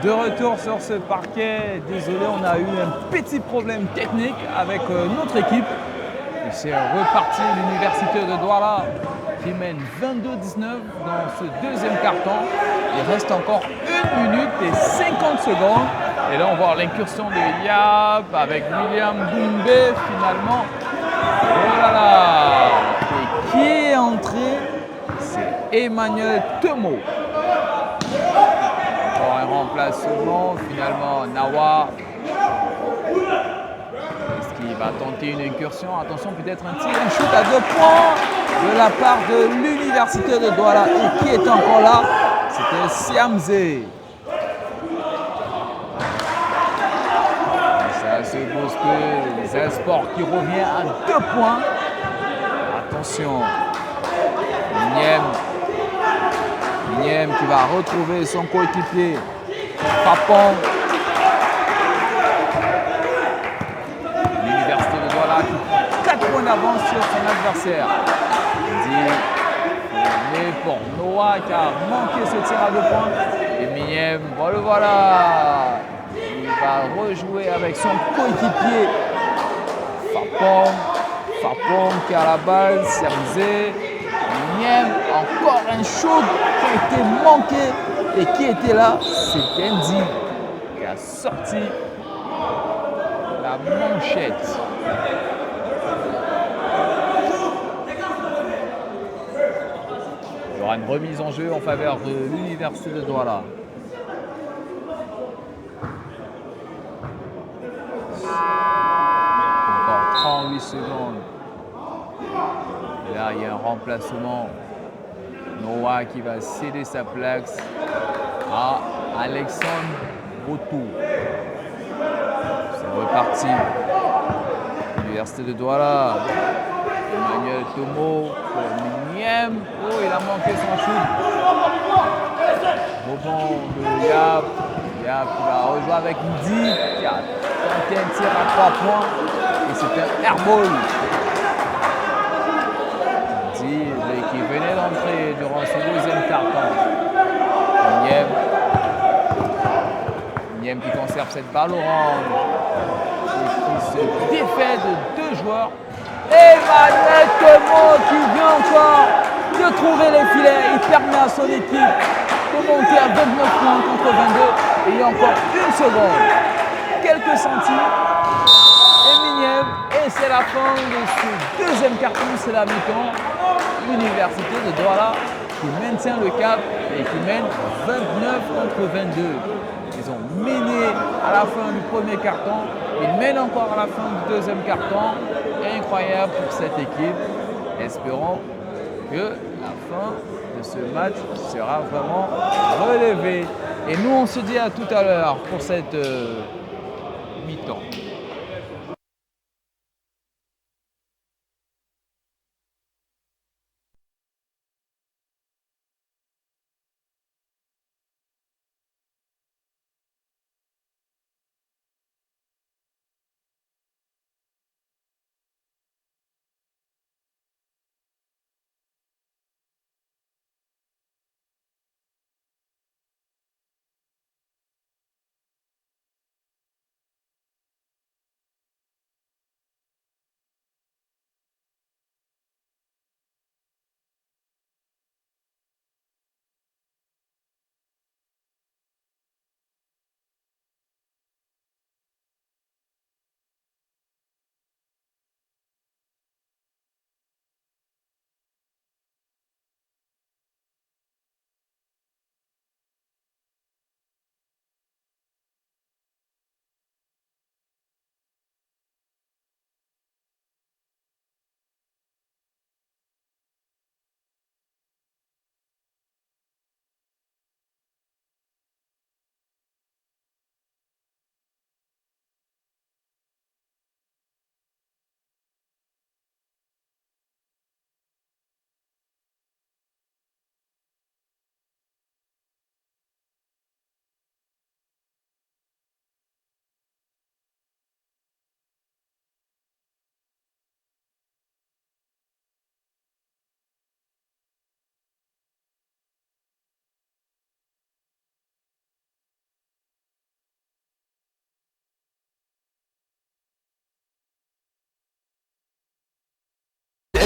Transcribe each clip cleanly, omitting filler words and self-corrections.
De retour sur ce parquet, désolé, on a eu un petit problème technique avec notre équipe. C'est reparti l'université de Douala qui mène 22-19 dans ce deuxième carton. Il reste encore 1 minute et 50 secondes. Et là, on voit l'incursion de Yab avec William Doumbé finalement. Oh là là! Et qui est entré? C'est Emmanuel Temo. Encore un remplacement, finalement, Nawa. Est-ce qu'il va tenter une incursion? Attention, peut-être un tir, un shoot à 2 points de la part de l'université de Douala. Et qui est encore là? C'était Siamze. Ça se bouscule. Zesport qui revient à 2 points. Attention. Niem qui va retrouver son coéquipier. Papon. L'université de Douala qui prend 4 points d'avance sur son adversaire. Mais pour Noah qui a manqué ce tir à 2 points. Et Miem, le voilà. Il va rejouer avec son coéquipier. Fapon qui a la balle. Sermzé. Miem, encore un shoot qui a été manqué. Et qui était là? C'est Dendi qui a sorti la manchette. Il y aura une remise en jeu en faveur de l'université de Douala. Encore 38 secondes. Et là, il y a un remplacement. Noah qui va céder sa place à Alexandre Botou. C'est reparti. L'université de Douala. Emmanuel Tomo. Miem. Oh, il a manqué son shoot. Rebond de Yab. Yab qui va rejouer avec Ndi qui a tenté un tir à 3 points. Et c'est un airball. Qui venait d'entrer durant ce deuxième carton. Niem qui conserve cette balle orange et qui se défait de 2 joueurs. Emmanuel Temo qui vient encore de trouver les filets. Il permet à son équipe de monter à 29 points contre 22. Et il y a encore 1 seconde. Quelques centimes. Et c'est la fin de ce deuxième carton, c'est la mi-temps. L'université de Douala qui maintient le cap et qui mène 29 contre 22. Ils ont mené à la fin du premier carton, ils mènent encore à la fin du deuxième carton. Incroyable pour cette équipe. Espérons que la fin de ce match sera vraiment relevée. Et nous, on se dit à tout à l'heure pour cette mi-temps.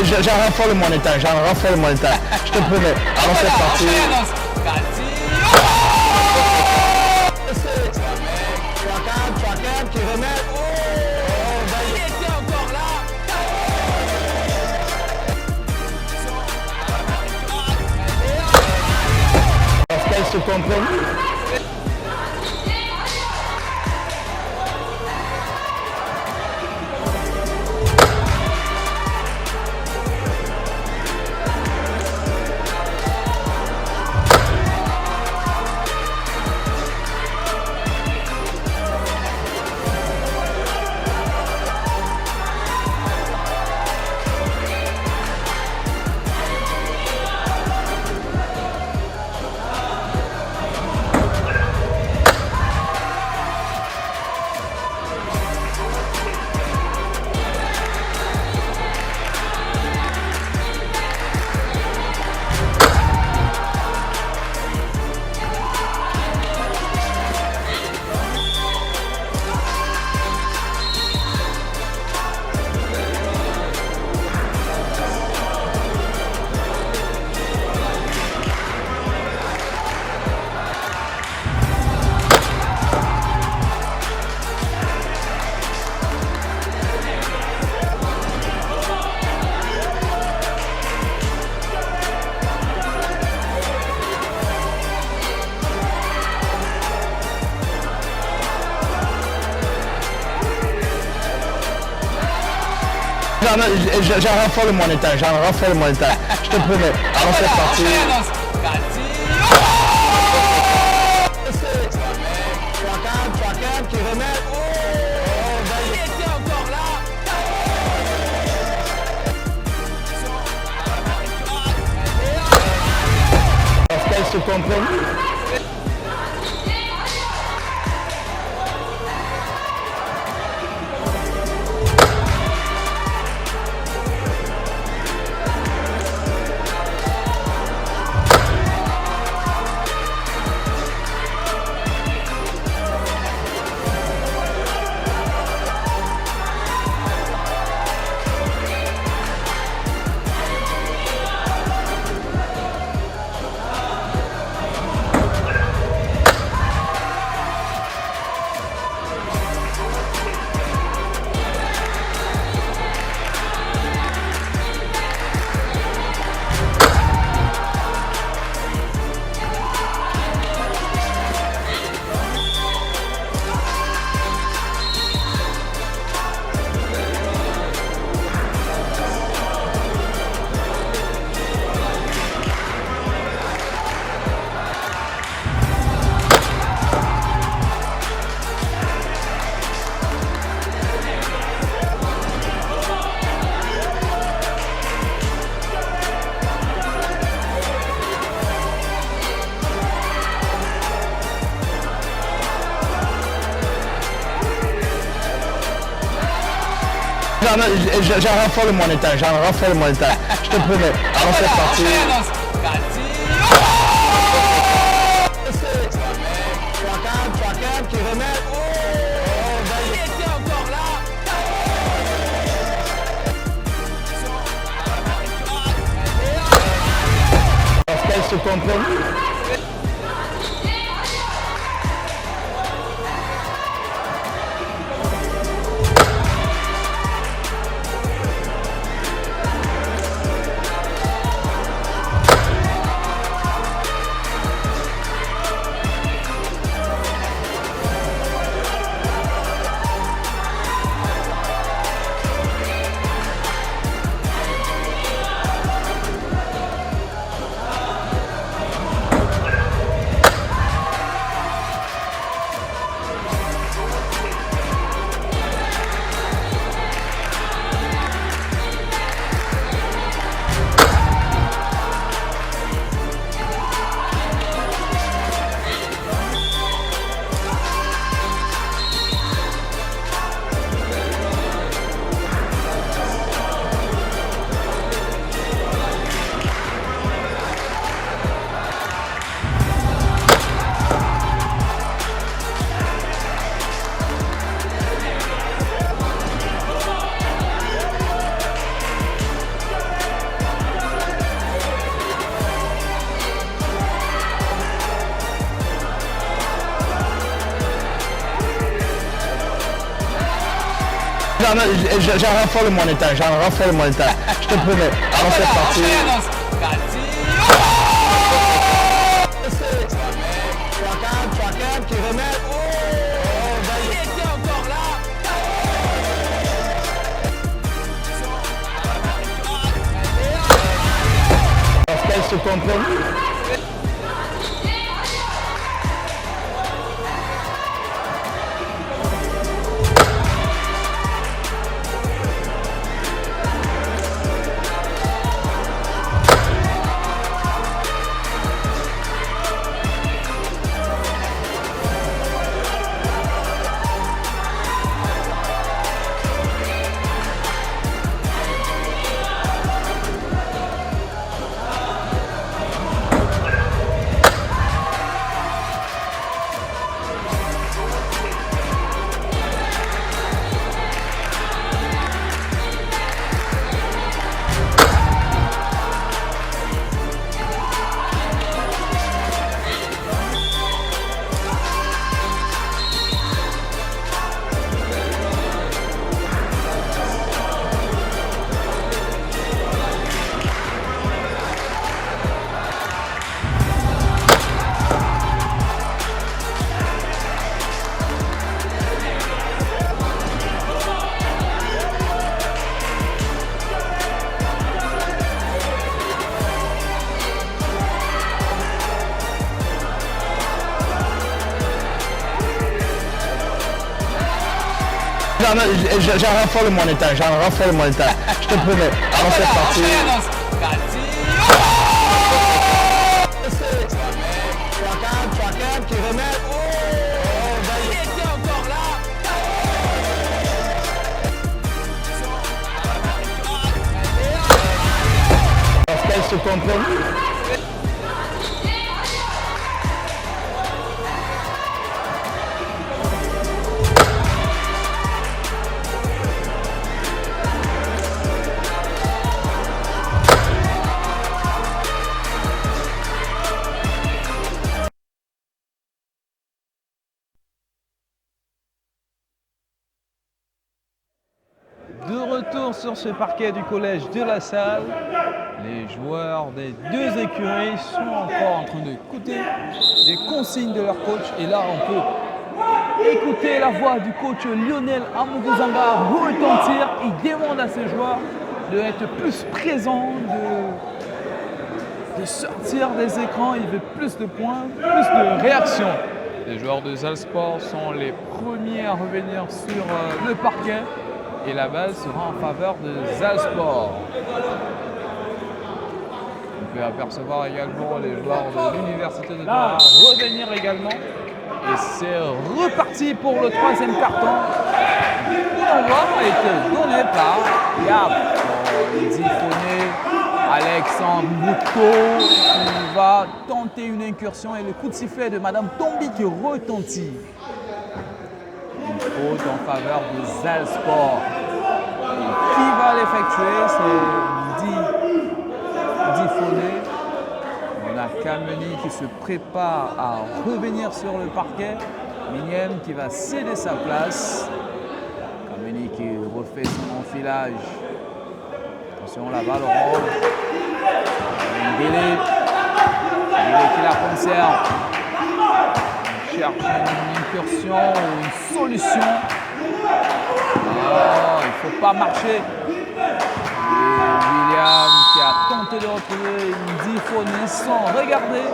j'en raffole mon état, je te promets. Alors c'est parti. Qui remet. Il était encore là. Est-ce qu'elle se comprend? J'en raffole mon état, je te promets. Alors c'est parti. Qui remet. Il était encore là. Est-ce qu'elle se comprend? J'en raffole mon état, je te promets. Alors c'est parti. Qui remet. Il était encore là. Est-ce qu'elle se comprend? J'en raffole mon état, je te promets. Alors c'est parti. Qui remet. Il était encore là. Est-ce qu'elle se comprend? J'en raffole mon état, je te promets. Alors c'est parti. Qui remet. Il était encore là. Est-ce qu'elle se comprend? De retour sur ce parquet du collège de La Salle, les joueurs des deux écuries sont encore en train d'écouter les consignes de leur coach. Et là, on peut écouter la voix du coach Lionel Amugozanga retentir. Il demande à ses joueurs d'être plus présents, de sortir des écrans. Il veut plus de points, plus de réactions. Les joueurs de Zalsport sont les premiers à revenir sur le parquet. Et la balle sera en faveur de Zalsport. On peut apercevoir également les joueurs de l'Université de Douala revenir également. Et c'est reparti pour le troisième carton. L'envoi a été donné par Yab. Difoné, Alexandre Bouteau qui va tenter une incursion et le coup de sifflet de Madame Tombi qui retentit. Une faute en faveur de Zalsport. Et qui va l'effectuer? C'est Difoné. On a Kameni qui se prépare à revenir sur le parquet. Mignem qui va céder sa place. Kameni qui refait son enfilage. Attention, la balle roule. Délé qui la conserve. On cherche une incursion ou une solution. Oh, il ne faut pas marcher. Et William qui a tenté de retrouver une Difoné sans regarder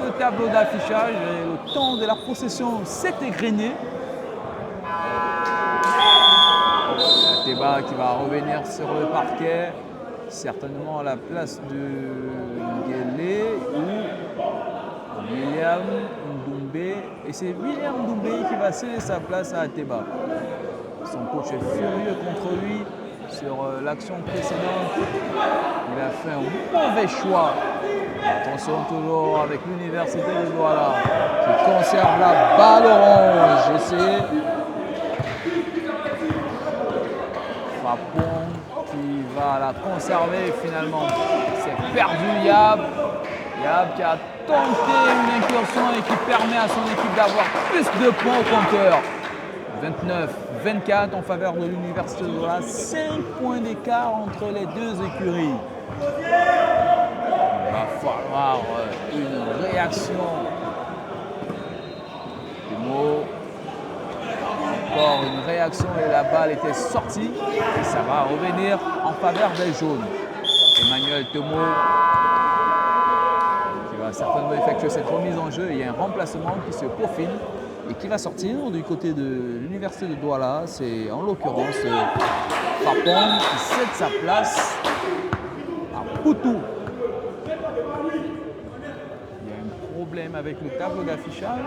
le tableau d'affichage. Et le temps de la possession s'est égrené. Ateba qui va revenir sur le parquet. Certainement à la place de Guélé ou William Ndoumbé. Et c'est William Ndoumbé qui va céder sa place à Ateba. Son coach est furieux contre lui sur l'action précédente. Il a fait un mauvais choix. Attention toujours avec l'Université de Douala qui conserve la balle orange. Essayé. Frapon qui va la conserver finalement. C'est perdu Yab. Yab qui a tenté une incursion et qui permet à son équipe d'avoir plus de points au compteur. 24 en faveur de l'Université de Douala. 5 points d'écart entre les deux écuries. Il va falloir une réaction. Temo. Encore une réaction et la balle était sortie. Et ça va revenir en faveur des jaunes. Emmanuel Temo qui va certainement effectuer cette remise en jeu. Il y a un remplacement qui se profile et qui va sortir du côté de l'Université de Douala. C'est en l'occurrence Frapon qui cède sa place à Poutou. Il y a un problème avec le tableau d'affichage.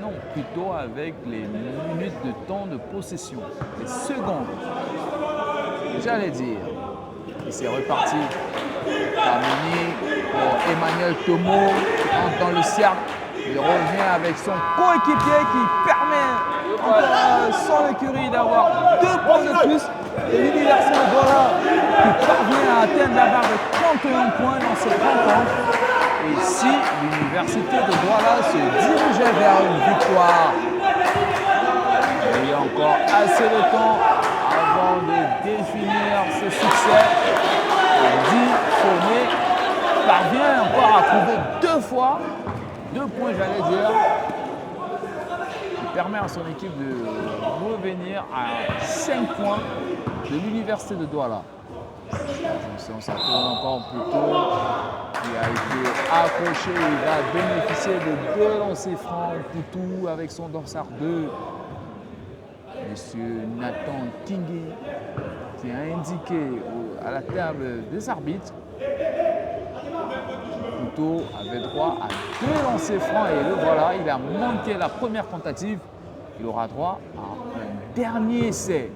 Non, plutôt avec les minutes de temps de possession, les secondes. J'allais dire. Et c'est reparti. Terminé pour Emmanuel Temo qui entre dans le cercle. Il revient avec son coéquipier qui permet encore son écurie d'avoir 2 points de plus. Et l'Université de Douala qui parvient à atteindre la barre de 31 points dans cette rencontre. Et si l'Université de Douala se dirigeait vers une victoire, il y a encore assez de temps avant de définir ce succès. Sonné parvient encore à trouver 2 fois, 2 points j'allais dire, qui permet à son équipe de revenir à 5 points de l'Université de Douala. On s'attend encore plus tôt. Il a été accroché, il va bénéficier de 2 lancers francs. Poutou avec son dorsard 2. Monsieur Nathan Tingui qui a indiqué à la table des arbitres. Poutou avait droit à 2 lancers francs et le voilà, il a manqué la première tentative. Il aura droit à un dernier essai.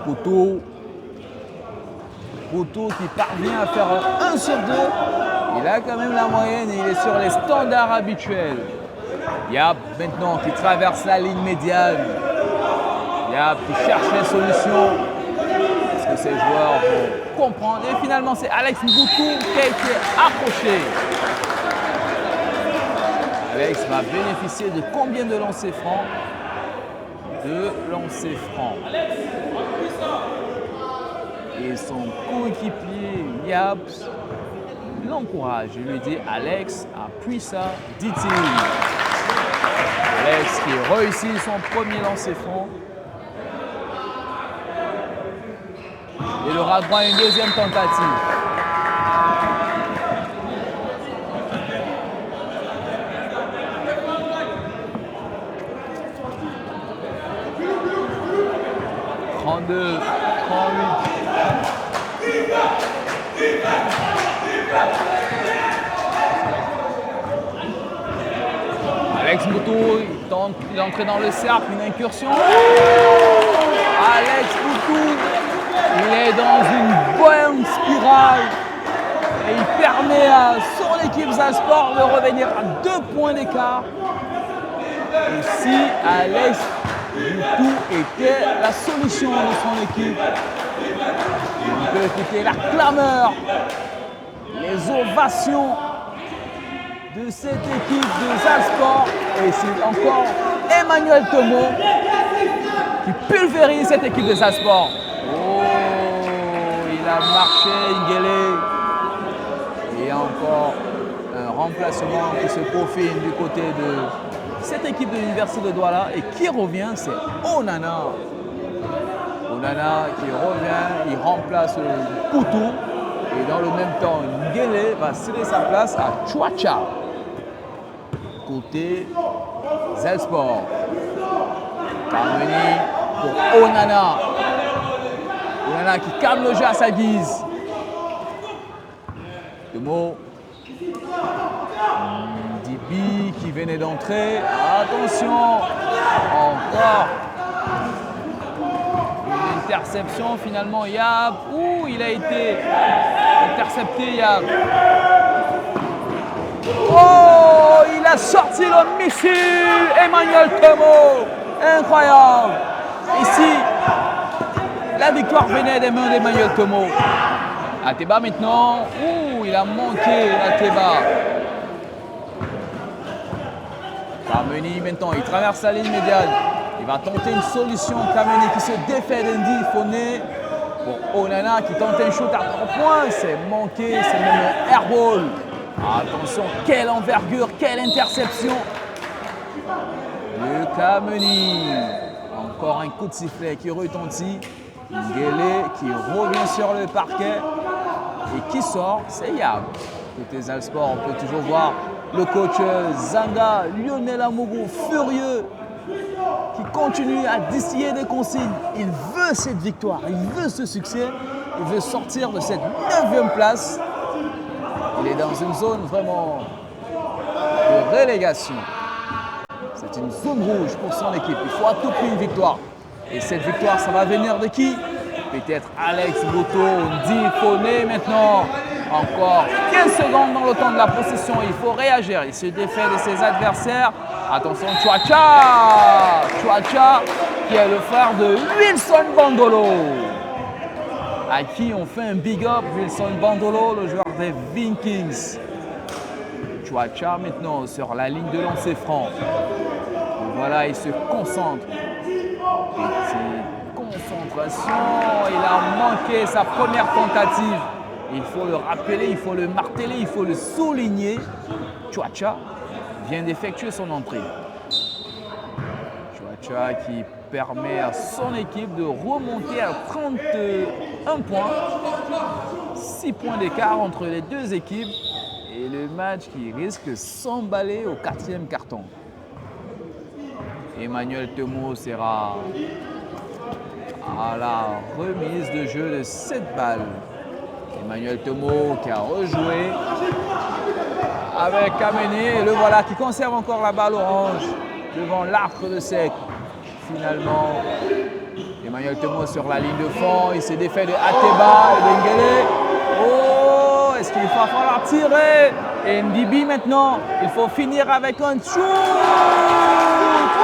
Poutou qui parvient à faire 1 sur 2. Il a quand même la moyenne et il est sur les standards habituels. Yab maintenant qui traverse la ligne médiane. Yab qui cherche les solutions. Est-ce que ces joueurs vont comprendre? Et finalement, c'est Alex Mboutou qui a été accroché. Alex va bénéficier de combien de lancers francs? 2 lancers francs. Et son coéquipier Yab l'encourage. Il lui dit Alex, appuie ça, dit-il. Alex qui réussit son premier lancer franc. Il aura droit à une deuxième tentative. « 32, 38. Alex Mboutou, il tente d'entrer dans le cercle, une incursion. Alex Mboutou, il est dans une bonne spirale et il permet à son équipe Zalsport de revenir à 2 points d'écart. Et si Alex Mboutou était la solution de son équipe, on peut écouter la clameur, les ovations de cette équipe de Zalsport. Et c'est encore Emmanuel Temo qui pulvérise cette équipe de Zalsport. Oh, il a marché, Nguélé. Et encore un remplacement qui se profile du côté de cette équipe de l'Université de Douala. Et qui revient, c'est Onana. Onana qui revient, il remplace Poutou. Et dans le même temps, Nguélé va céder sa place à Chouacha. Côté Zalsport. Parvenu pour Onana. Onana qui calme le jeu à sa guise. Temo. Dibi qui venait d'entrer. Attention. Encore. Une interception finalement. Yab. Ouh, il a été intercepté Yab. Oh, il a sorti le missile. Emmanuel Temo. Incroyable. Ici, la victoire venait des mains d'Emmanuel Temo. Ateba maintenant. Ouh, il a manqué Ateba. Kameni maintenant, il traverse la ligne médiane. Il va tenter une solution. Kameni qui se défait d'Andy Foné. Pour Onana qui tente un shoot à 3 points. C'est manqué, c'est même un airball. Attention, quelle envergure, quelle interception de Kameni. Encore un coup de sifflet qui retentit. Ngele qui revient sur le parquet et qui sort, c'est Yab. Côté Zalsport, on peut toujours voir le coach Zanga, Lionel Amougou, furieux, qui continue à distiller des consignes. Il veut cette victoire, il veut ce succès, il veut sortir de cette 9e place. Il est dans une zone vraiment de relégation. C'est une zone rouge pour son équipe. Il faut à tout prix une victoire. Et cette victoire, ça va venir de qui? Peut-être Alex Boto, Ndi Foné maintenant. Encore 15 secondes dans le temps de la possession. Il faut réagir. Il se défait de ses adversaires. Attention, Chouacha. Chouacha qui est le frère de Wilson Bandolo. À qui on fait un big up. Wilson Bandolo, le joueur des Vikings. Chouacha maintenant sur la ligne de lancer franc. Et voilà, il se concentre. Petite concentration. Il a manqué sa première tentative. Il faut le rappeler, il faut le marteler, il faut le souligner. Chouacha vient d'effectuer son entrée. Chouacha qui permet à son équipe de remonter à 31 points. 6 points d'écart entre les deux équipes. Et le match qui risque de s'emballer au 4e carton. Emmanuel Temo sera à la remise de jeu de 7 balles. Emmanuel Temo qui a rejoué avec Kameni et le voilà qui conserve encore la balle orange devant l'arc de Sec. Finalement, Emmanuel Temo sur la ligne de fond, il s'est défait de Ateba et d'Engele. Oh, est-ce qu'il va falloir tirer? Et Ndibi maintenant, il faut finir avec un shoot.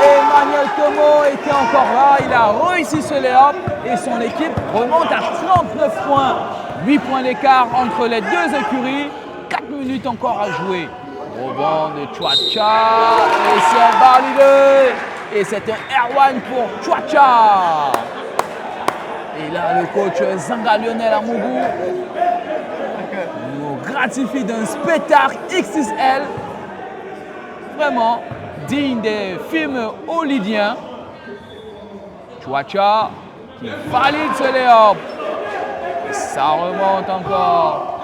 Emmanuel Temo était encore là, il a réussi ce lay-up et son équipe remonte à 39 points. 8 points d'écart entre les deux écuries, 4 minutes encore à jouer. Rebond de Chouacha et c'est validé. Et c'est un Erwan pour Chouacha. Et là, le coach Zanga Lionel Amougou nous gratifie d'un spectacle XXL. Vraiment digne des films hollywoodiens. Chouacha qui valide ce lay-up. Ça remonte encore.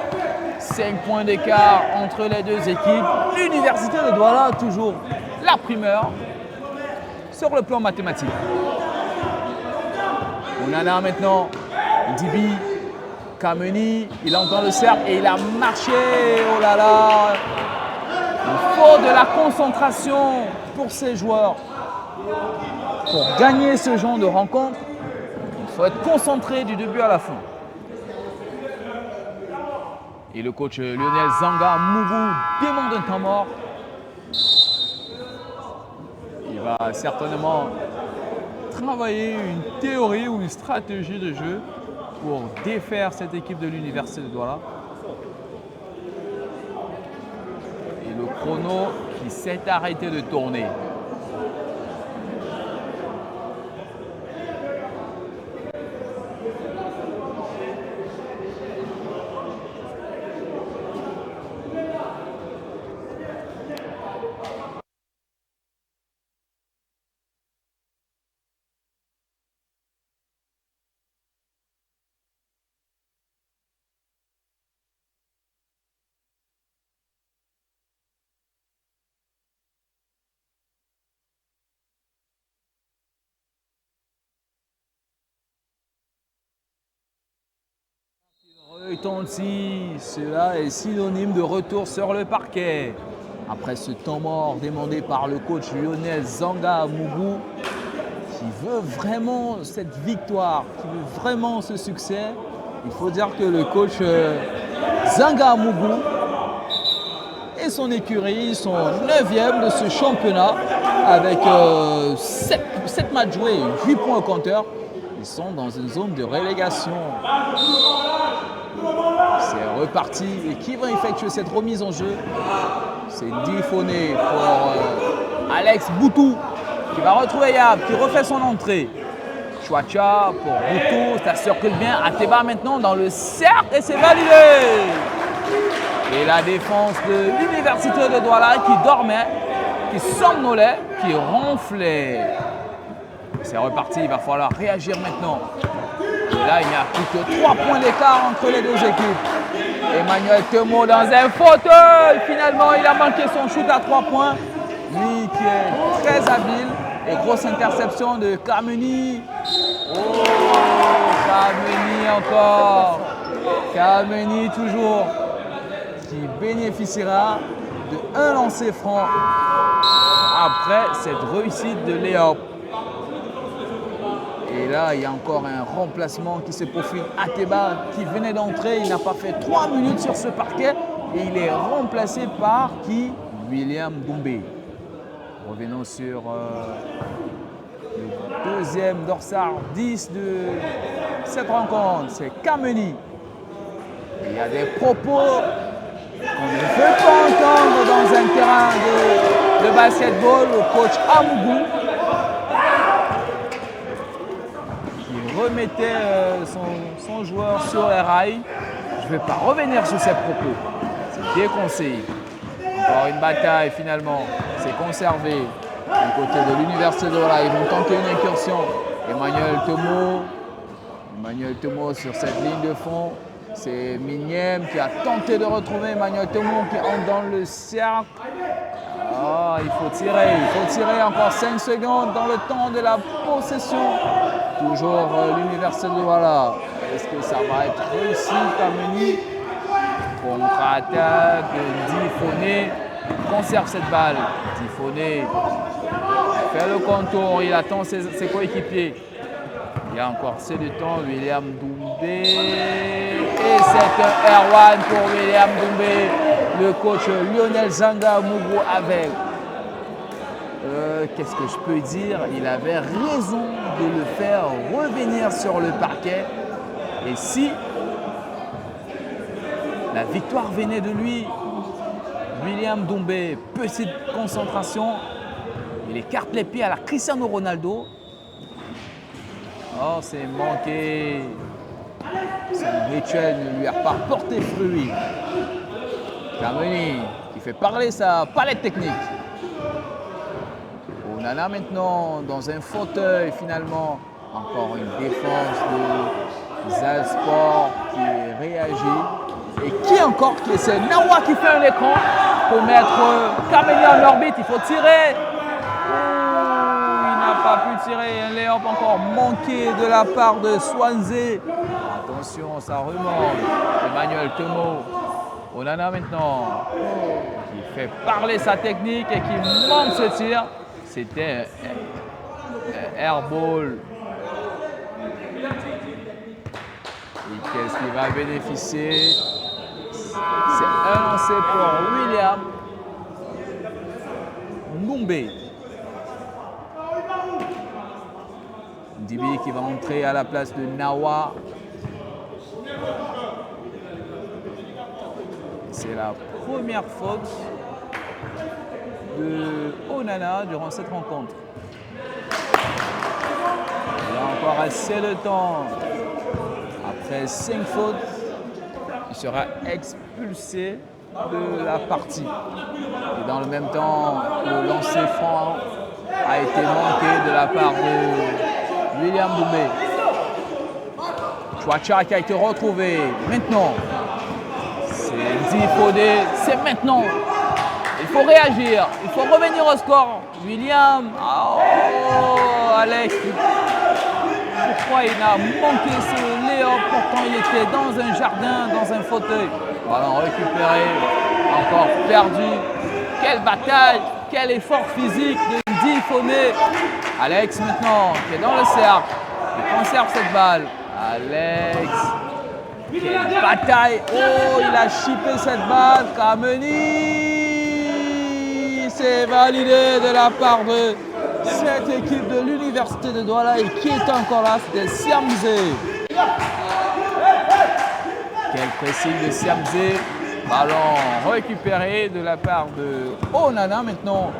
5 points d'écart entre les deux équipes. L'université de Douala a toujours la primeur sur le plan mathématique. Onana maintenant. Dibi. Kameni. Il entend le cercle et il a marché. Oh là là. Il faut de la concentration pour ces joueurs. Pour gagner ce genre de rencontre, il faut être concentré du début à la fin. Et le coach Lionel Zanga Mougou demande un temps mort. Il va certainement travailler une théorie ou une stratégie de jeu pour défaire cette équipe de l'Université de Douala. Et le chrono qui s'est arrêté de tourner. Cela est synonyme de retour sur le parquet. Après ce temps mort demandé par le coach Lionel Zanga Mougou, qui veut vraiment cette victoire, qui veut vraiment ce succès, il faut dire que le coach Zanga Mougou et son écurie sont 9e de ce championnat avec 7 matchs joués et 8 points au compteur. Ils sont dans une zone de relégation. C'est reparti. Et qui va effectuer cette remise en jeu? C'est Ndi Foné pour Alex Boutou qui va retrouver Yab, qui refait son entrée. Chouacha pour Boutou, ça circule bien. Ateba maintenant dans le cercle et c'est validé. Et la défense de l'Université de Douala qui dormait, qui somnolait, qui ronflait. C'est reparti, il va falloir réagir maintenant. Et là, il n'y a plus que 3 points d'écart entre les deux équipes. Emmanuel Temo dans un fauteuil. Finalement, il a manqué son shoot à 3 points. Lui qui est très habile. Et grosse interception de Kameni. Oh, Kameni encore. Kameni toujours. Qui bénéficiera de un lancer franc après cette réussite de Léop. Et là, il y a encore un remplacement qui se profile. Ateba qui venait d'entrer, il n'a pas fait 3 minutes sur ce parquet et il est remplacé par qui? William Doumbé. Revenons sur le deuxième dorsal 10 de cette rencontre, c'est Kameni. Il y a des propos qu'on ne peut pas entendre dans un terrain de basketball au coach Amougou. Remettait son joueur sur les rails. Je ne vais pas revenir sur ces propos. C'est déconseillé. Encore une bataille finalement. C'est conservé. Du côté de l'Université de Douala, ils vont tenter une incursion. Emmanuel Temo sur cette ligne de fond. C'est Mignem qui a tenté de retrouver Emmanuel Temo qui entre dans le cercle. Oh, il faut tirer encore 5 secondes dans le temps de la possession. Toujours l'Université de Douala. Est-ce que ça va être réussi? Kameni contre-attaque. Difoné conserve cette balle. Difoné fait le contour. Il attend ses coéquipiers. Il y a encore assez de temps. William Doumbé. Et c'est Erwan pour William Doumbé. Le coach Lionel Zanga Mougou avec. Qu'est-ce que je peux dire? Il avait raison de le faire revenir sur le parquet. Et si la victoire venait de lui, William Doumbé, petite concentration, il écarte les pieds à la Cristiano Ronaldo. Oh, c'est manqué. Son rituel ne lui a pas porté fruit. Kameni qui fait parler sa palette technique. Onana maintenant dans un fauteuil finalement. Encore une défense de Zalsport qui réagit. Et qui encore? C'est Nawa qui fait un écran pour mettre Kameni en orbite. Il faut tirer. Il n'a pas pu tirer. Un lay-up encore manqué de la part de Swansea. Attention, ça remonte. Emmanuel Temo. Onana maintenant qui fait parler sa technique et qui manque ce tir. C'était un airball. Et qu'est-ce qui va bénéficier? C'est un lancé pour William Doumbé. Ndibi qui va entrer à la place de Nawa. C'est la première faute de Onana durant cette rencontre. Il y a encore assez de temps. Après 5 fautes, il sera expulsé de la partie. Et dans le même temps, le lancer franc a été manqué de la part de William Doumbé. Chouacha qui a été retrouvé. Maintenant, c'est Difodé. C'est maintenant. Il faut réagir. Il faut revenir au score. William. Oh, Alex. Pourquoi il a manqué ce Léo? Pourtant, il était dans un jardin, dans un fauteuil. Ballon récupéré. Encore perdu. Quelle bataille. Quel effort physique de Difodé. Alex maintenant qui est dans le cercle. Il conserve cette balle. Alex. Quelle bataille. Oh, il a chippé cette balle. Kameni. C'est validé de la part de cette équipe de l'Université de Douala. Et qui est encore là? C'était Siamzé. Quel pressing de Siamzé. Ballon récupéré de la part de Onana maintenant.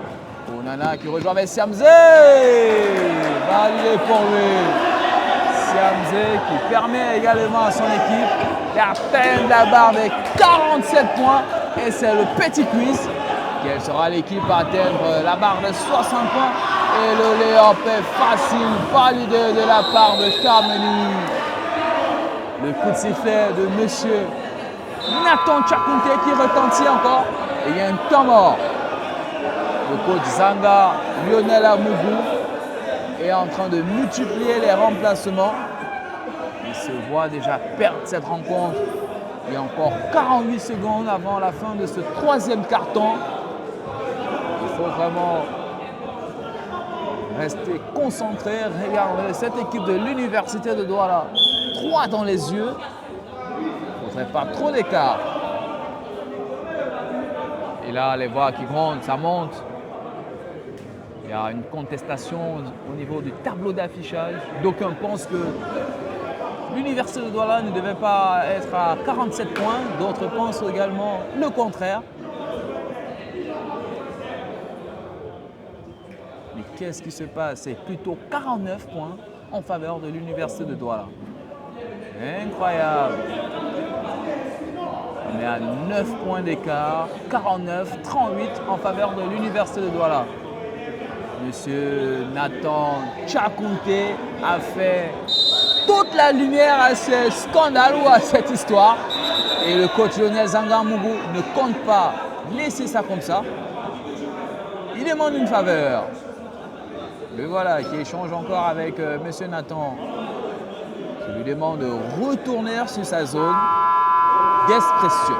Onana qui rejoint avec Siamze. Validé pour lui. Siamze qui permet également à son équipe d'atteindre la barre des 47 points. Et c'est le petit quiz. Quelle sera l'équipe à atteindre la barre de 60 points? Et le lay-up est facile, validé de la part de Kameni. Le coup de sifflet de monsieur Nathan Chakunte qui retentit encore. Et il y a un temps mort. Le coach Zanga, Lionel Amougou, est en train de multiplier les remplacements. Il se voit déjà perdre cette rencontre. Il y a encore 48 secondes avant la fin de ce troisième carton. Il faut vraiment rester concentré. Regardez cette équipe de l'Université de Douala, droit dans les yeux. Il ne faudrait pas trop d'écart. Et là, les voix qui grondent, ça monte. Il y a une contestation au niveau du tableau d'affichage. D'aucuns pensent que l'Université de Douala ne devait pas être à 47 points. D'autres pensent également le contraire. Mais qu'est-ce qui se passe? C'est plutôt 49 points en faveur de l'Université de Douala. Incroyable. On est à 9 points d'écart, 49-38 en faveur de l'Université de Douala. Monsieur Nathan Chakunte a fait toute la lumière à ce scandale ou à cette histoire. Et le coach Lionel Zangamougou ne compte pas laisser ça comme ça. Il demande une faveur. Le voilà qui échange encore avec monsieur Nathan. Qui lui demande de retourner sur sa zone d'expression.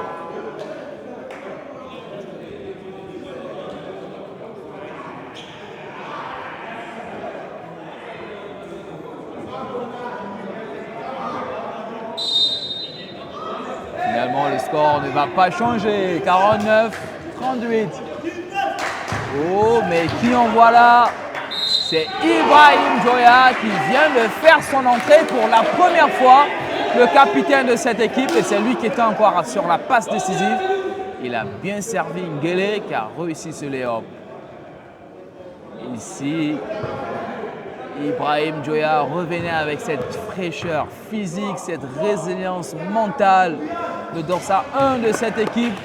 Finalement, le score ne va pas changer. 49-38. Oh, mais qui en voilà? C'est Ibrahim Joya qui vient de faire son entrée pour la première fois. Le capitaine de cette équipe, et c'est lui qui était encore sur la passe décisive. Il a bien servi Ngele qui a réussi ce lay-up. Ici, Ibrahim Joya revenait avec cette fraîcheur physique, cette résilience mentale. Le dorsal 1 de cette équipe,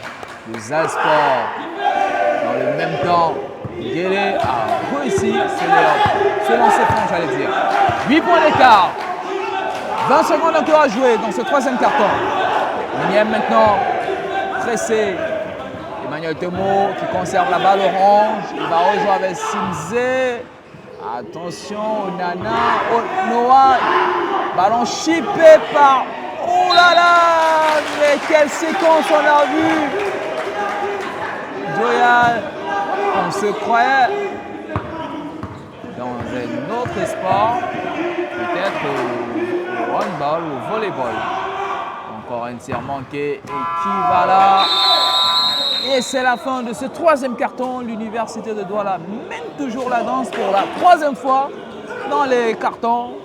le Zalsport. Dans le même temps, Ngele a réussi ce lay-up. Ce lancer franc, j'allais dire. 8 points d'écart. 20 secondes encore à jouer dans ce troisième carton. Minième maintenant, pressé. Emmanuel Temo qui conserve la balle orange. Il va rejoindre avec Simze. Attention, Onana, Noah. Ballon chippé par... Oh là là! Mais quelle séquence on a vu! Joya, on se croyait dans un autre sport, peut-être au handball ou au volleyball. Encore un tir manqué et qui va là? Et c'est la fin de ce troisième carton. L'Université de Douala mène toujours la danse pour la troisième fois dans les cartons.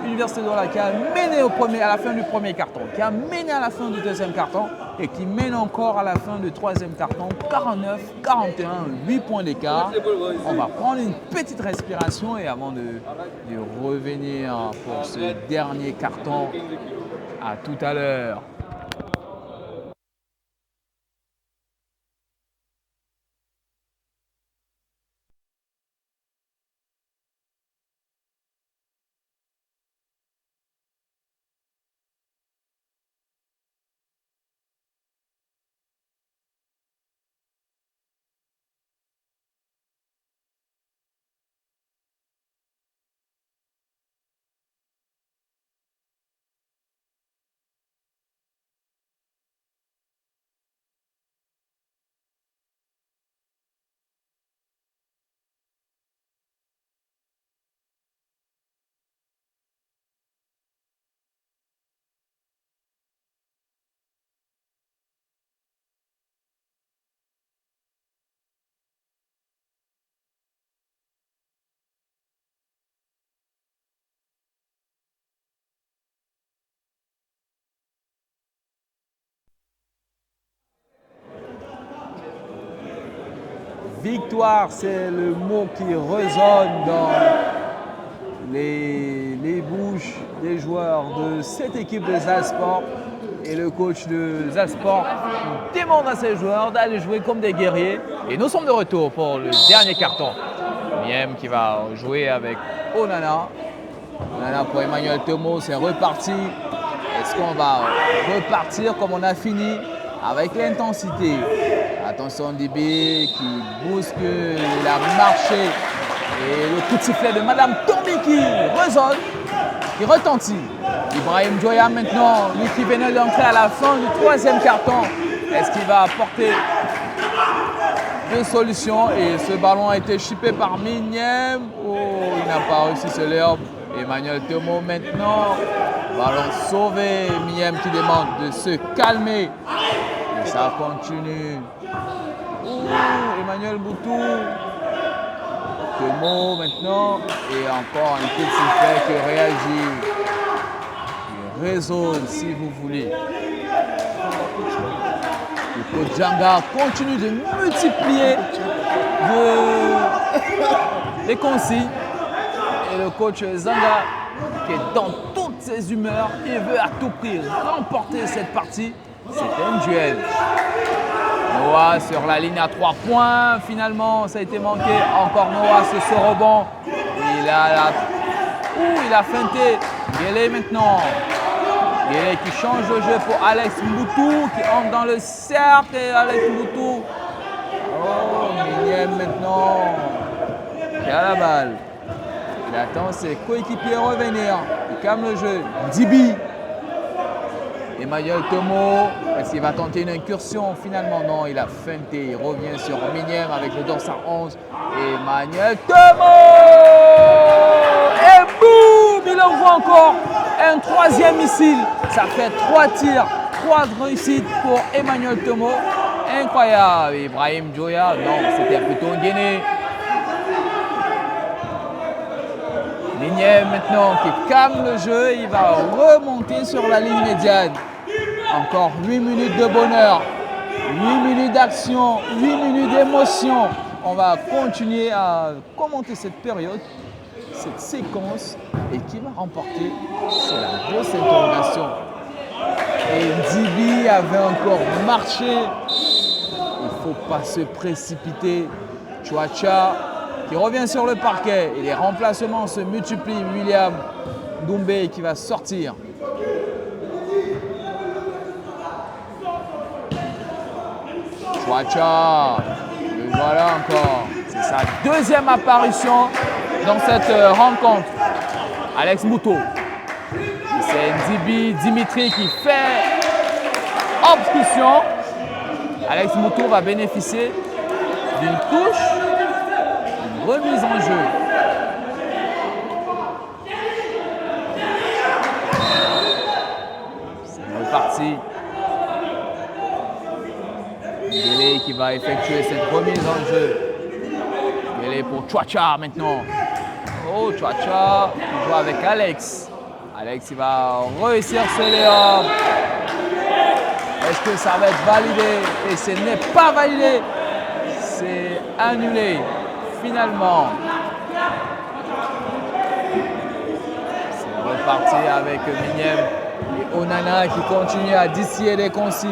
L'Université de Douala qui a mené à la fin du premier carton, qui a mené à la fin du deuxième carton et qui mène encore à la fin du troisième carton. 49-41, 8 points d'écart. On va prendre une petite respiration et avant de revenir pour ce dernier carton, à tout à l'heure. victoire, c'est le mot qui résonne dans les bouches des joueurs de cette équipe de Zalsport. Et le coach de Zalsport demande à ses joueurs d'aller jouer comme des guerriers. Et nous sommes de retour pour le dernier carton. Miem qui va jouer avec Onana. Onana pour Emmanuel Thomo, c'est reparti. Est-ce qu'on va repartir comme on a fini avec l'intensité? Attention Dibé qui bouscule, il a marché. Et le coup de sifflet de Madame Tombi qui résonne, qui retentit. Ibrahim Joya maintenant, lui qui venait d'entrer à la fin du troisième carton. Est-ce qu'il va apporter deux solutions? Et ce ballon a été chippé par Mignem. Oh, il n'a pas réussi ce lay-up. Emmanuel Thomo maintenant. Ballon sauvé. Mignem qui demande de se calmer. Et ça continue. Oh, Emmanuel Boutou. Thomo maintenant. Et encore un coup de sifflet qui réagit. Il résonne si vous voulez. Le coach Djanga continue de multiplier les consignes. Et le coach Zanga, qui est dans toutes ses humeurs, il veut à tout prix remporter cette partie. C'est un duel. Noah sur la ligne à 3 points. Finalement, ça a été manqué. Encore Noah sur ce rebond. Il a feinté. Guélé maintenant. Guélé qui change le jeu pour Alex Mboutou qui entre dans le cercle. Et Alex Mboutou. Oh, Mignem maintenant. Qui a la balle. Il attend ses coéquipiers revenir. Il calme le jeu. Dibi. Emmanuel Thomo. Est-ce qu'il va tenter une incursion? Finalement, non. Il a feinté. Il revient sur Mignem avec le dorsal 11. Emmanuel Thomo. Et boum! Il envoie encore un troisième missile. Ça fait 3 tirs, 3 réussites pour Emmanuel Thomo. Incroyable. Ibrahim Joya, non, c'était plutôt Guéné. Mignem maintenant qui calme le jeu. Il va remonter sur la ligne médiane. Encore 8 minutes de bonheur, 8 minutes d'action, 8 minutes d'émotion. On va continuer à commenter cette période, cette séquence. Et qui va remporter? C'est la grosse interrogation. Et Dibi avait encore marché. Il ne faut pas se précipiter. Chouacha qui revient sur le parquet. Et les remplacements se multiplient. William Doumbé qui va sortir. Chouacha. Le voilà encore. C'est sa deuxième apparition dans cette rencontre. Alex Mboutou. C'est Dimitri qui fait obstruction. Alex Mboutou va bénéficier d'une touche, d'une remise en jeu. C'est reparti. Guélé qui va effectuer cette remise en jeu. Guélé pour Chouacha maintenant. Oh, Chouacha qui joue avec Alex. Alex il va réussir ce lay-up. Est-ce que ça va être validé? Et ce n'est pas validé. C'est annulé finalement. C'est reparti avec Mignem et Onana qui continue à distiller des consignes.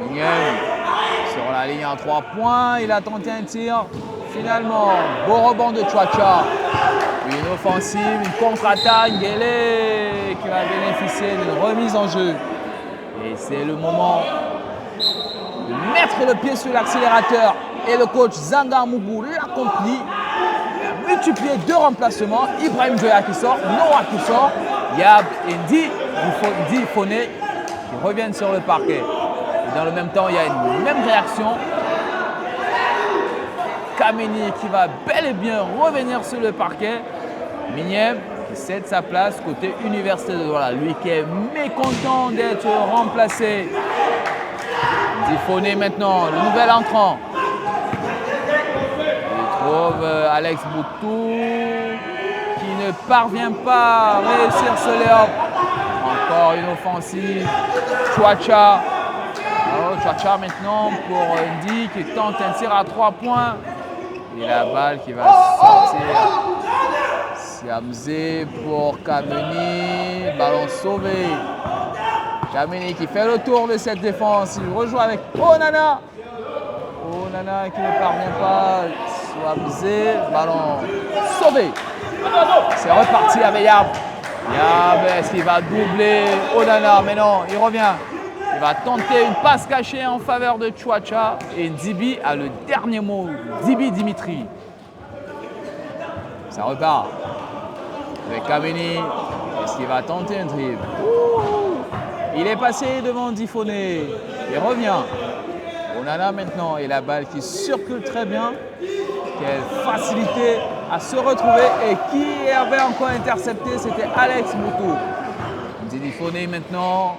Mignem sur la ligne à 3 points. Il a tenté un tir. Finalement, beau rebond de Chouacha. Une offensive, une contre-attaque. Guélé qui va bénéficier d'une remise en jeu. Et c'est le moment de mettre le pied sur l'accélérateur. Et le coach Zanga Moubou l'accomplit. Il a multiplié 2 remplacements. Ibrahim Joya qui sort, Noah qui sort. Yab et Ndi Foné qui reviennent sur le parquet. Et dans le même temps, il y a une même réaction. Kameni qui va bel et bien revenir sur le parquet. Mignem qui cède sa place côté Université de Douala. Lui qui est mécontent d'être remplacé. Difoné maintenant, le nouvel entrant. Il trouve Alex Boutou qui ne parvient pas à réussir ce lay-up. Encore une offensive. Chouacha. Alors, Chacha maintenant pour Ndi qui tente un tir à 3 points. Et la balle qui va sortir. Siamzé pour Kameni. Ballon sauvé. Kameni qui fait le tour de cette défense. Il rejoue avec Onana. Onana qui ne parvient pas. Siamzé. Ballon sauvé. C'est reparti avec Yab. Yab, est-ce qu'il va doubler Onana? Mais non, il revient. Il va tenter une passe cachée en faveur de Chouacha. Et Dibi a le dernier mot. Dibi Dimitri. Ça repart. Avec Kameni. Est-ce qu'il va tenter un dribble? Il est passé devant Difoné. Il revient. Onana maintenant. Et la balle qui circule très bien. Quelle facilité à se retrouver. Et qui avait encore intercepté? C'était Alex Moutou. Difoné maintenant.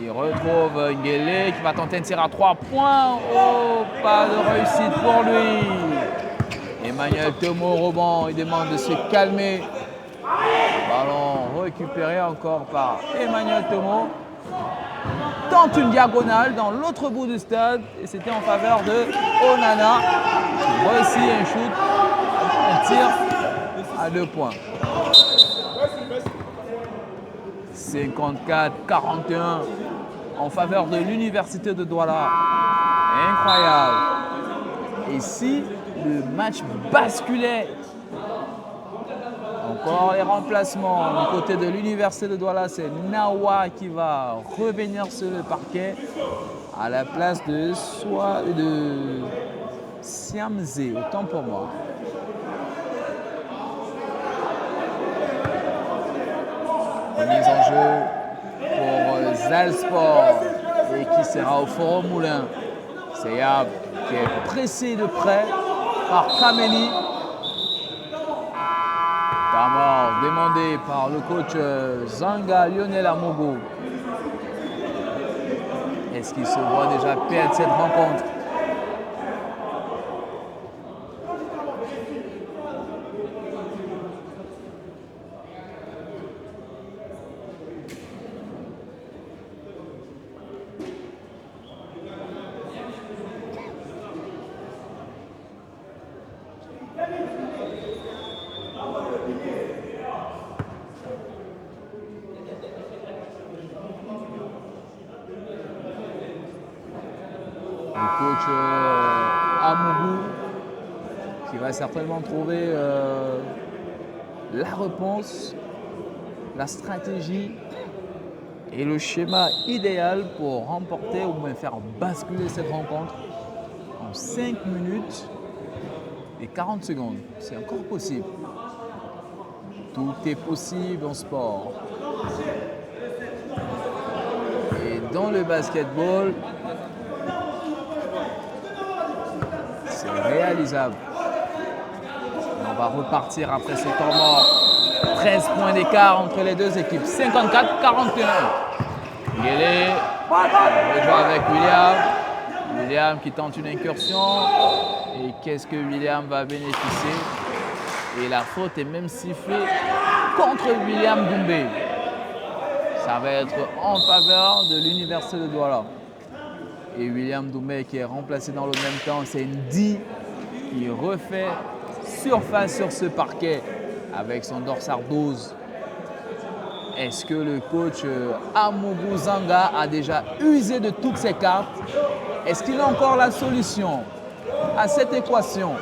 Il retrouve Nguele qui va tenter un tir à 3 points. Oh, pas de réussite pour lui. Emmanuel Tomo rebond. Il demande de se calmer. Ballon récupéré encore par Emmanuel Tomo. Tente une diagonale dans l'autre bout du stade. Et c'était en faveur de Onana. Voici un shoot. Un tir à 2 points. 54-41 en faveur de l'Université de Douala. Incroyable. Et si le match basculait, encore les remplacements du côté de l'Université de Douala, c'est Nawa qui va revenir sur le parquet à la place de Siamzé, autant pour moi. Mise en jeu pour Zalsport et qui sera au Forum Moulin. C'est Yab qui est pressé de près par Kameni. Tamor demandé par le coach Zanga Lionel Amogo. Est-ce qu'il se voit déjà perdre cette rencontre? Le coach Amougou qui va certainement trouver la réponse, la stratégie et le schéma idéal pour remporter ou même faire basculer cette rencontre en 5 minutes et 40 secondes. C'est encore possible. Tout est possible en sport. Et dans le basketball, c'est réalisable. Et on va repartir après ce temps mort. 13 points d'écart entre les deux équipes. 54-41. Nguele rejoint avec William. William qui tente une incursion. Et qu'est-ce que William va bénéficier? Et la faute est même sifflée contre William Doumbé. Ça va être en faveur de l'Université de Douala. Et William Doumbé qui est remplacé dans le même temps, c'est Ndi qui refait surface sur ce parquet avec son dorsal 12. Est-ce que le coach Amougou Zanga a déjà usé de toutes ses cartes? Est-ce qu'il a encore la solution à cette équation?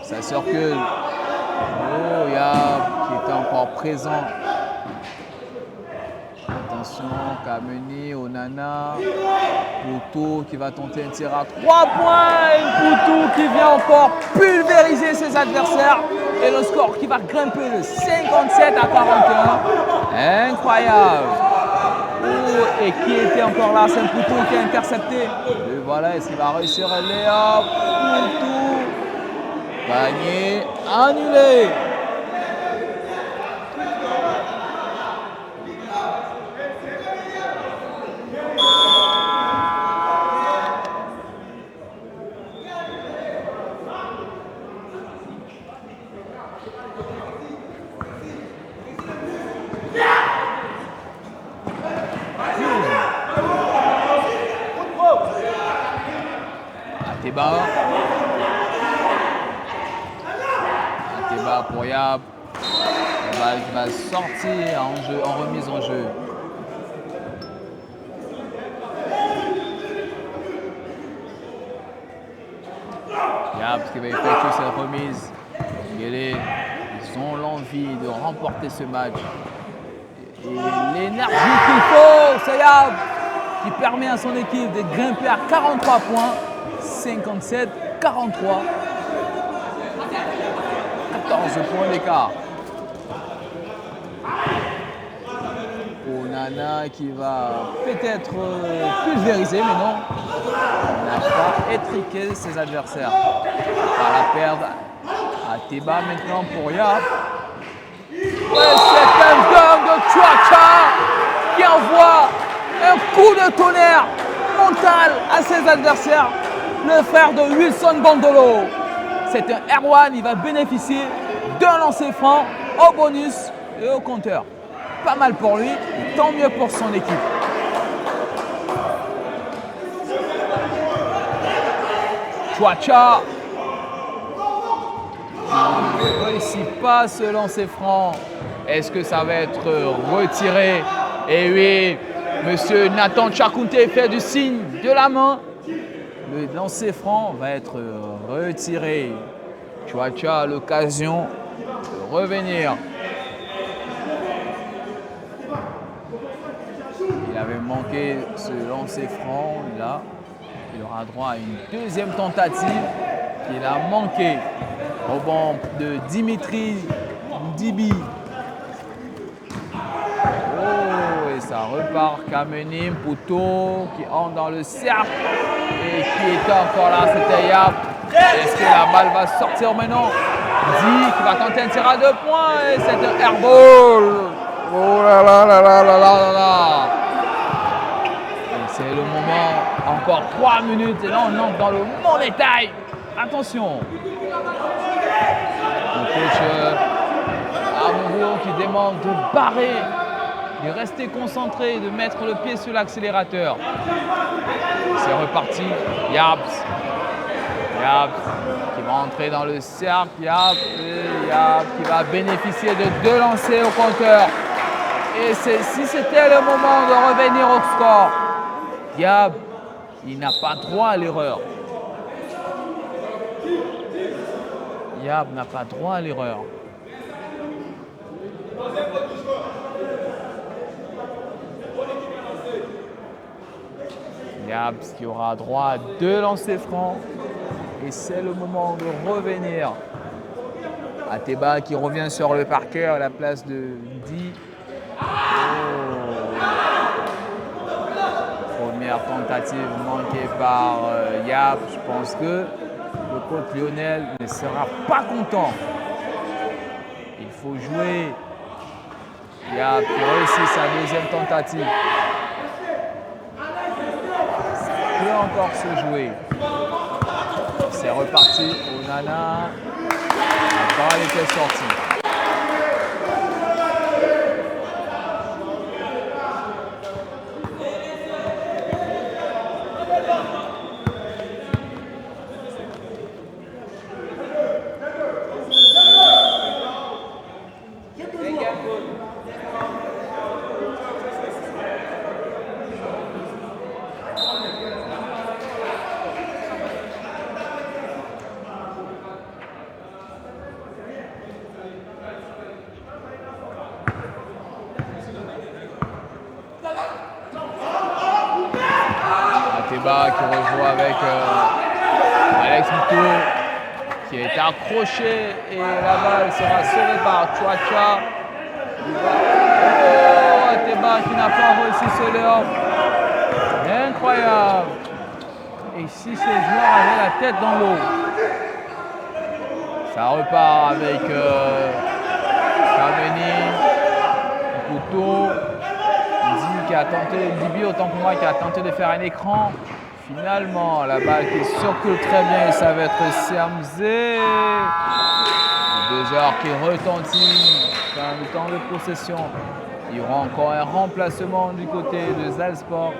Ça circule. Oh, Yab qui était encore présent. Attention, Kameni, Onana, Poutou qui va tenter un tir à 3 points. Poutou qui vient encore pulvériser ses adversaires. Et le score qui va grimper de 57 à 41. Incroyable. Oh, et qui était encore là? C'est Poutou qui a intercepté. Et voilà, est-ce qu'il va réussir à Léa? Poutou. Panier annulé. Ateba. Ateba pour Yab. La balle qui va sortir en remise en jeu. Yab qui va effectuer cette remise. Ils ont l'envie de remporter ce match. Et l'énergie qu'il faut, c'est Yab qui permet à son équipe de grimper à 43 points. 57, 43. 14 points d'écart. Onana qui va peut-être pulvériser, mais non. Il n'a pas étriqué ses adversaires. Il va la perdre. Ateba maintenant pour Yab. C'est un dunk de Chuacha qui envoie un coup de tonnerre mental à ses adversaires. Le frère de Wilson Bandolo. C'est un Erwan, il va bénéficier d'un lancer franc au bonus et au compteur. Pas mal pour lui, tant mieux pour son équipe. Chuacha ne réussit pas ce lancer franc. Est-ce que ça va être retiré? Et oui, monsieur Nathan Chakounté fait du signe de la main. Le lancer franc va être retiré. Chuacha a l'occasion de revenir. Il avait manqué ce lancer franc là. Il aura droit à une deuxième tentative qu'il a manqué. Rebond de Dimitri Dibi. Oh, et ça repart. Kamenim, Pouto qui entre dans le cercle et qui était encore là, c'était Yab. Est-ce que la balle va sortir maintenant? Di qui va tenter un tir à 2 points et c'est un airball. Oh là là là là là là là. C'est le moment, encore 3 minutes et là on entre dans le Money Time. Attention. Le coach Amourou qui demande de barrer, de rester concentré, de mettre le pied sur l'accélérateur. C'est reparti. Yabs qui va entrer dans le cercle. Yab qui va bénéficier de 2 lancers au compteur. Et si c'était le moment de revenir au score, Yab, il n'a pas droit à l'erreur. Yab n'a pas droit à l'erreur. Yab qui aura droit à 2 lancers francs. Et c'est le moment de revenir. Ateba qui revient sur le parquet à la place de Di. Première tentative manquée par Yab. Je pense que le coach Lionel ne sera pas content. Il faut jouer. Yab qui réussit sa deuxième tentative. Ça peut encore se jouer. C'est reparti. Onana. La balle était sortie. Ateba qui rejoue avec Alex Moutou qui est accroché et la balle sera sauvée par Chuacha. Oh, Ateba qui n'a pas réussi ce lay-up. Incroyable. Et si ce joueur avait la tête dans l'eau, ça repart avec Kameni, Moutou. Dibi autant que moi qui a tenté de faire un écran. Finalement, la balle qui circule très bien et ça va être Siamzé. 2 heures qui retentit. Fin de temps de possession. Il y aura encore un remplacement du côté de Zalsport.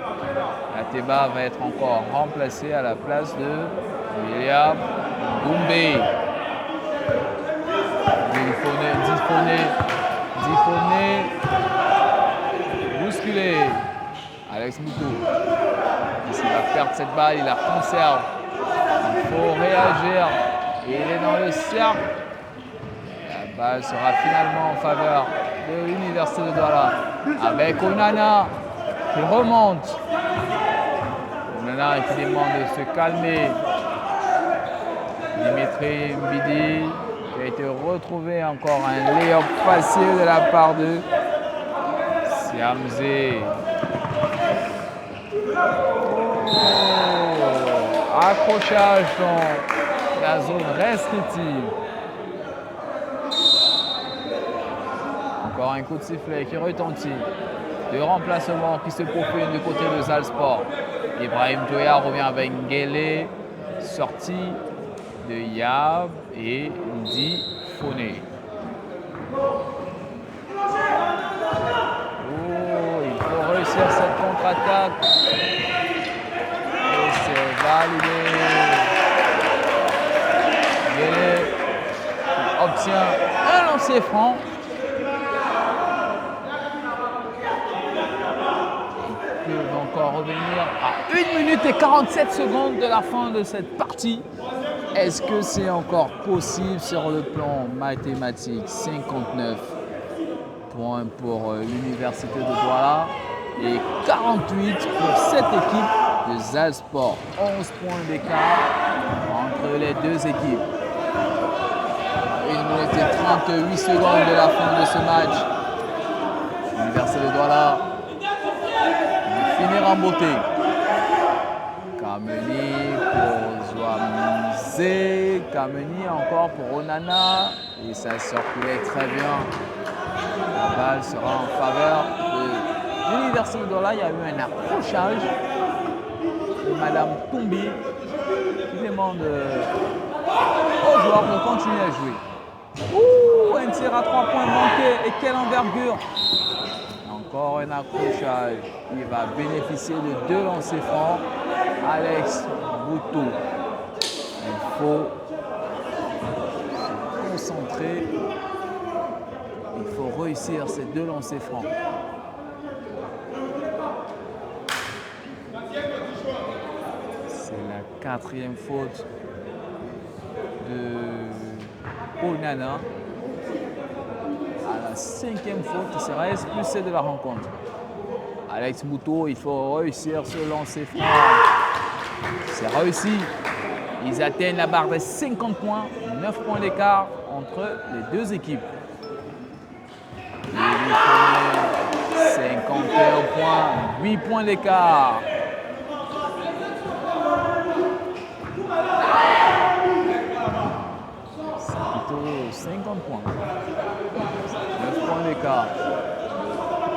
Ateba va être encore remplacé à la place de William Doumbé. Diffoné. Bousculé. Alex Moutou. S'il va perdre cette balle, il la conserve. Il faut réagir. Il est dans le cercle. La balle sera finalement en faveur de l'Université de Douala. Avec Onana qui remonte. Onana qui demande de se calmer. Dimitri Mbidi qui a été retrouvé, encore un lay-up facile de la part de Siamzé. Accrochage dans la zone restrictive. Encore un coup de sifflet qui retentit. Deux remplacements qui se profilent du côté de Zalsport. Ibrahim Toya revient avec Ngele, sortie de Yab et Ndi Foné. Il faut réussir cette contre-attaque. Et c'est validé. Ngele obtient un lancer franc. Ils peuvent encore revenir à 1 minute et 47 secondes de la fin de cette partie. Est-ce que c'est encore possible sur le plan mathématique? 59 points pour l'Université de Douala et 48 pour cette équipe de Zalsport. 11 points d'écart entre les deux équipes. 1 minute et 38 secondes de la fin de ce match. L'Université de Douala va finir en beauté. Kameni pour Zouamzé, Kameni encore pour Onana, et ça circulait très bien. La balle sera en faveur de l'Université de Douala. Il y a eu un accrochage de Madame Toumbi qui demande aux joueurs de continuer à jouer. Un tir à 3 points manqué, et quelle envergure! Encore un accrochage. Il va bénéficier de 2 lancers francs. Alex Boutou. Il faut se concentrer. Il faut réussir ces 2 lancers francs. C'est la 4e faute de Onana. À la 5e faute, il sera expulsé de la rencontre. Alex Moutou, il faut réussir ce lancer franc. C'est réussi. Ils atteignent la barre des 50 points, 9 points d'écart entre les deux équipes. Il faut 51 points, 8 points d'écart. C'est plutôt 50 points. 9 points d'écart.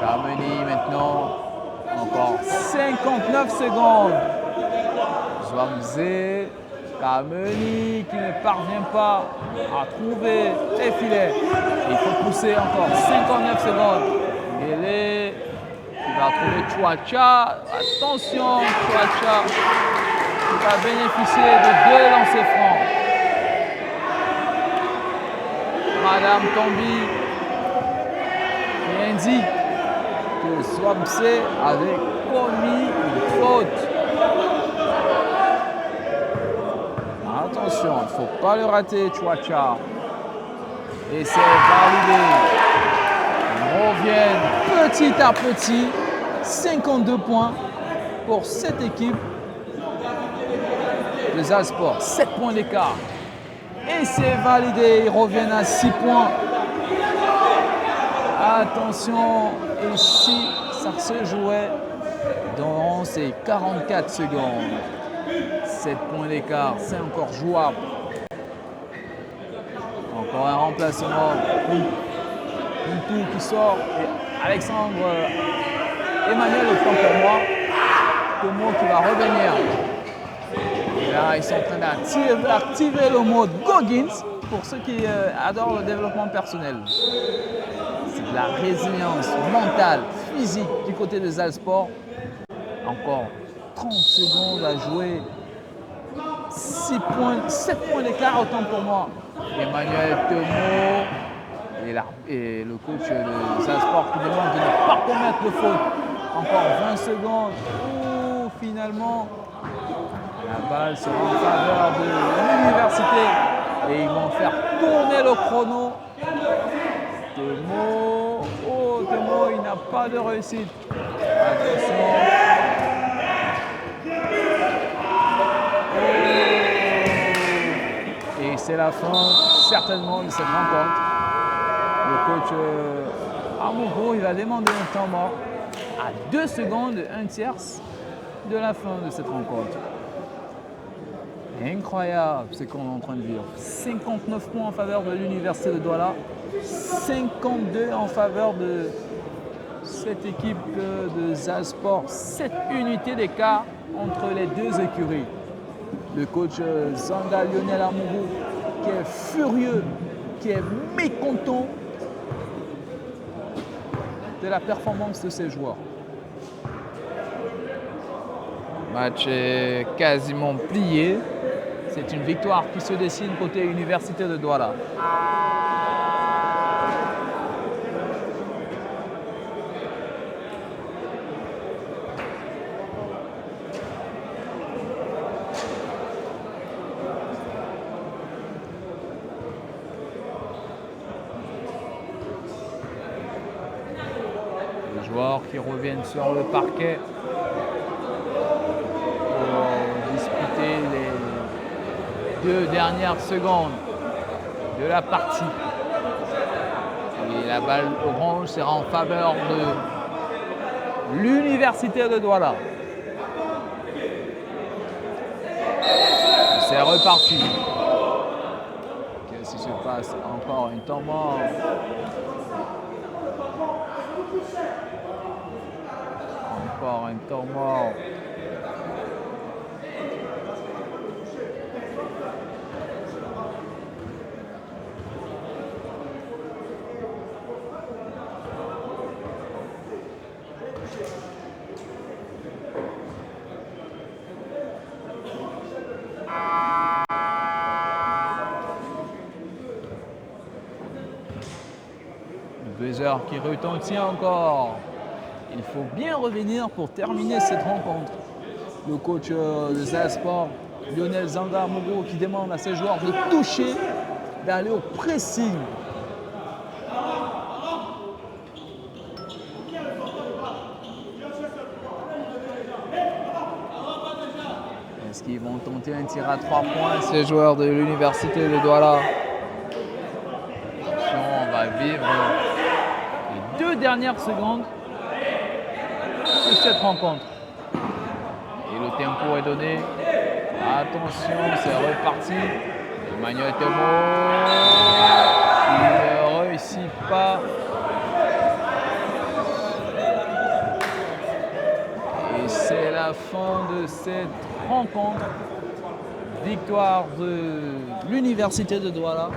Kameni maintenant. Encore 59 secondes. Zouamzé, Kameni qui ne parvient pas à trouver les filets. Il faut pousser encore 59 secondes. Ngele qui va trouver Chouacha. Attention, Chouacha qui va bénéficier de 2 lancers francs. Madame Tombi qui indique que Zouamzé avait commis une faute. Attention, il ne faut pas le rater, Chouacha. Et c'est validé. Ils reviennent petit à petit. 52 points pour cette équipe de Zalsport. 7 points d'écart. Et c'est validé. Ils reviennent à 6 points. Attention, ici, ça se jouait dans ces 44 secondes. 7 points d'écart, c'est encore jouable. Encore un remplacement. Poutou qui sort. Et Alexandre Emmanuel au fond pour moi. Tomo qui va revenir. Et là, ils sont en train d'activer le mode Goggins pour ceux qui adorent le développement personnel. C'est de la résilience mentale, physique du côté des Zalsport. Encore 30 secondes à jouer. 7 points d'écart, autant pour moi. Emmanuel Temo et le coach de Salzbourg qui demande de ne pas commettre de faute. Encore 20 secondes. Ouh, finalement, la balle sera en faveur de l'université. Et ils vont faire tourner le chrono. Temo, oh Temo, il n'a pas de réussite. Attention. Et c'est la fin, certainement, de cette rencontre. Le coach Amouro, il va demander un temps mort à 2 secondes, un tierce de la fin de cette rencontre. Incroyable ce qu'on est en train de vivre. 59 points en faveur de l'Université de Douala, 52 en faveur de cette équipe de Salzbourg. 7 unités d'écart entre les deux écuries. Le coach Zanga Lionel Amourou qui est furieux, qui est mécontent de la performance de ses joueurs. Le match est quasiment plié. C'est une victoire qui se dessine côté Université de Douala. Les joueurs qui reviennent sur le parquet pour disputer les 2 dernières secondes de la partie. Et la balle orange sera en faveur de l'Université de Douala. C'est reparti. Qu'est-ce qui se passe? Encore un temps mort. Encore un temps mort. Le buzzer qui retentit encore. Il faut bien revenir pour terminer cette rencontre. Le coach de Salzbourg, Lionel Zanga Amourou, qui demande à ses joueurs de toucher, d'aller au pressing. Est-ce qu'ils vont tenter un tir à 3 points, ces joueurs de l'Université de Douala? Attention, on va vivre les 2 dernières secondes de cette rencontre. Et le tempo est donné. Attention, c'est reparti. Emmanuel Temo, il ne réussit pas. Et c'est la fin de cette rencontre. Victoire de l'Université de Douala.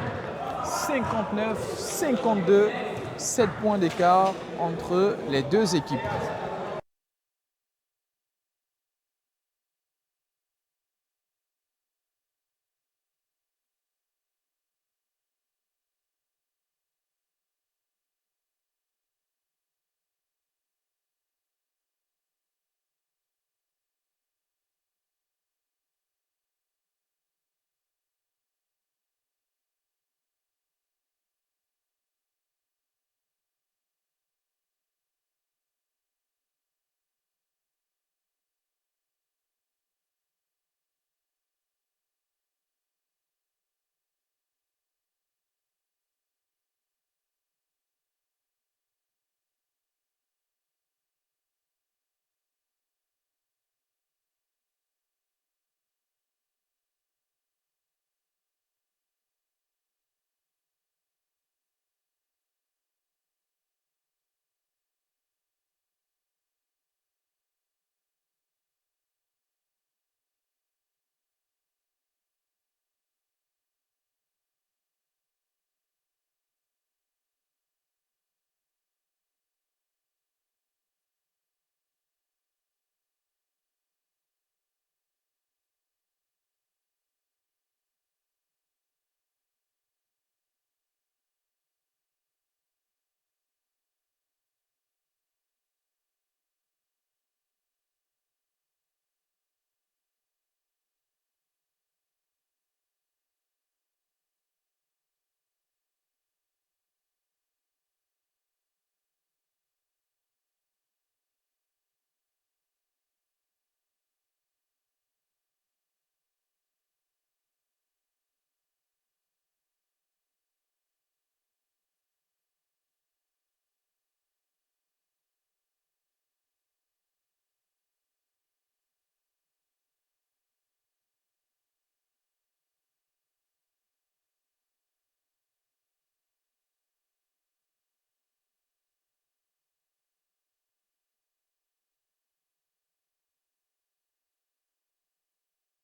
59-52, 7 points d'écart entre les deux équipes.